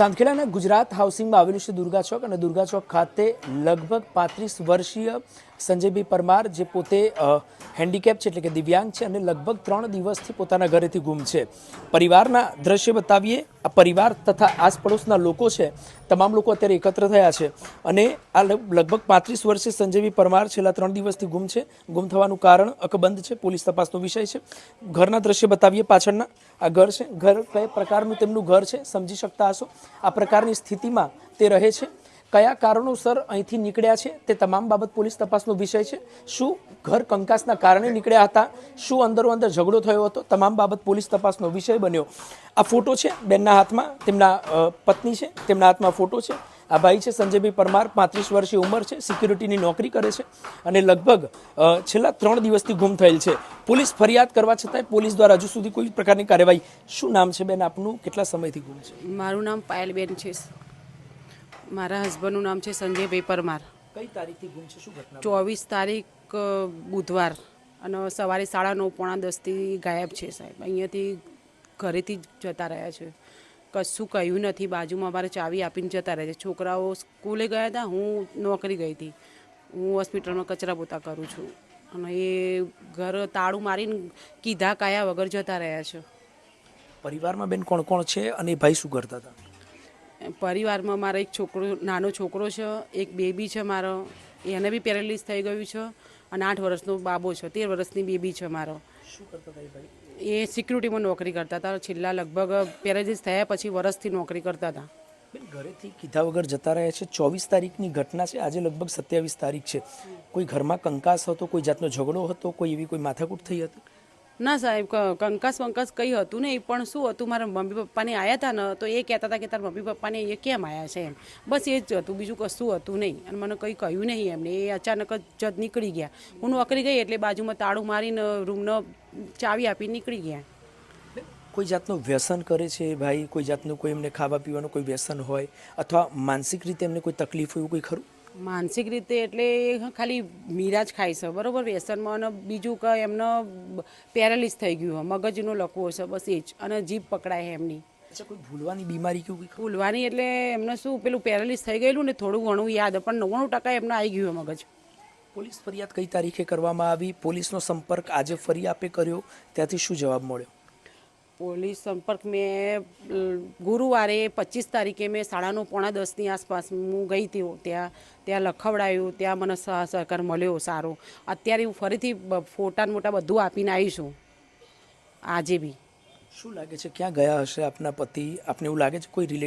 ચાંદખેડાના ગુજરાત હાઉસિંગમાં આવેલું છે દુર્ગા ચોક અને દુર્ગા ચોક ખાતે લગભગ 35 વર્ષીય સંજયભાઈ પરમાર જે પોતે હેન્ડીકેપ છે એટલે કે દિવ્યાંગ છે અને લગભગ 3 દિવસથી પોતાના ઘરેથી ગુમ છે। પરિવારના દ્રશ્ય બતાવીએ। આ પરિવાર તથા આસપડોશના લોકો છે, તમામ લોકો અત્યારે એકત્ર થયા છે અને આ લગભગ 35 વર્ષીય સંજયભાઈ પરમાર છેલ્લા 3 દિવસથી ગુમ છે। ગુમ થવાનું કારણ અકબંધ છે, પોલીસ તપાસનો વિષય છે। ઘરના દ્રશ્ય બતાવીએ। પાછળના આ ઘર છે, ઘર કયા પ્રકારનું તેમનું ઘર છે સમજી શકતા હશો। આ પ્રકારની સ્થિતિમાં તે રહે છે। કયા કારણોસર અહીંથી નીકળ્યા છે તે તમામ બાબત પોલીસ તપાસનો વિષય છે। શું ઘર કંકાસના કારણે નીકળ્યા હતા, શું અંદરો અંદર ઝઘડો થયો હતો, તમામ બાબત પોલીસ તપાસનો વિષય બન્યો। આ ફોટો છે બેનના હાથમાં, તેમના પત્ની છે, તેમના હાથમાં ફોટો છે। આ ભાઈ છે સંજયભાઈ પરમાર, 35 વર્ષની ઉંમર છે, સિક્યુરિટીની નોકરી કરે છે અને લગભગ છેલ્લા 3 દિવસથી ગુમ થયેલ છે। પોલીસ ફરિયાદ કરવા છતાંય પોલીસ દ્વારા હજુ સુધી કોઈ પ્રકારની કાર્યવાહી। શું નામ છે બેન આપનું, કેટલા સમયથી ગુમ છે? મારું નામ પાયલબેન છે। મારા હસબન્ડનું નામ છે સંજયભાઈ પરમાર। કઈ તારીખથી ગુમ છે, શું ઘટના? 24 તારીખ બુધવાર અને સવારે 9:30 પોણા 10થી ગાયબ છે સાહેબ। અહીંયાથી ઘરેથી જ જતા રહ્યા છે, કશું કહ્યું નથી। બાજુમાં અમારે ચાવી આપીને જતા રહ્યા છે। છોકરાઓ સ્કૂલે ગયા હતા, હું નોકરી ગઈ હતી, હું હોસ્પિટલમાં કચરા પોતા કરું છું અને એ ઘર તાળું મારીને કીધા કાયા વગર જતા રહ્યા છે। પરિવારમાં બેન કોણ કોણ છે અને ભાઈ શું કરતા હતા? પરિવારમાં મારા એક છોકરો, નાનો છોકરો છે, એક બેબી છે મારો, એને બી પેરાલિસ થઈ ગયું છે અને 8 વર્ષનો બાબો છે, 13 વર્ષની બેબી છે મારો। શું કરતા હતા ભાઈ? એ સિક્યુરિટીમાં નોકરી કરતા હતા। છેલ્લા લગભગ પેરાલિસ થયા પછી વર્ષથી નોકરી કરતા હતા। બેન ઘરેથી કીધા વગર જતા રહ્યા છે। 24 તારીખની ઘટના છે, આજે લગભગ 27 તારીખ છે। કોઈ ઘરમાં કંકાસ હતો, કોઈ જાતનો ઝઘડો હતો, કોઈ એવી કોઈ માથાકૂટ થઈ હતી? ના સાહેબ, કંકાસ વંકાસ કંઈ હતું નહીં, પણ શું હતું, મારા મમ્મી પપ્પાને આવ્યા હતા ને તો એ કહેતા હતા કે તારા મમ્મી પપ્પાને એ કેમ આવ્યા છે એમ, બસ એ જ હતું, બીજું કશું હતું નહીં। અને મને કંઈ કહ્યું નહીં એમને, એ અચાનક જ નીકળી ગયા। હું નોકરી ગઈ એટલે બાજુમાં તાળું મારીને રૂમનો ચાવી આપીને નીકળી ગયા। કોઈ જાતનું વ્યસન કરે છે ભાઈ? કોઈ જાતનું કોઈ એમને ખાવા પીવાનું કોઈ વ્યસન હોય અથવા માનસિક રીતે એમને કોઈ તકલીફ હોય એવું કોઈ ખરું? માનસિક રીતે એટલે ખાલી મીરા જ ખાય છે બરાબર, વ્યસનમાં, અને બીજું કે એમનો પેરાલિસ થઈ ગયું, મગજનો લકવો છે, બસ એ જ, અને જીભ પકડાય એમની। અચ્છા, કોઈ ભૂલવાની બીમારી કેવું કંઈ? ભૂલવાની એટલે એમને શું પેલું પેરાલિસ થઈ ગયેલું ને, થોડું ઘણું યાદ, પણ 99% એમને આવી ગયું મગજ। પોલીસ ફરિયાદ કઈ તારીખે કરવામાં આવી? પોલીસનો સંપર્ક આજે ફરી આપે કર્યો, ત્યાંથી શું જવાબ મળ્યો? પોલીસ સંપર્ક મેં ગુરુવારે 25 તારીખે મેં 9:30 પોણા 10ની આસપાસ હું ગઈ હતી ત્યાં લખવડાયું, ત્યાં મને સહકાર મળ્યો સારો। અત્યારે હું ફરીથી ફોટા મોટા બધું આપીને આવી છું આજે બી। શું લાગે છે ક્યાં ગયા હશે આપના પતિ? આપને એવું લાગે છે કોઈ રિલેટિવ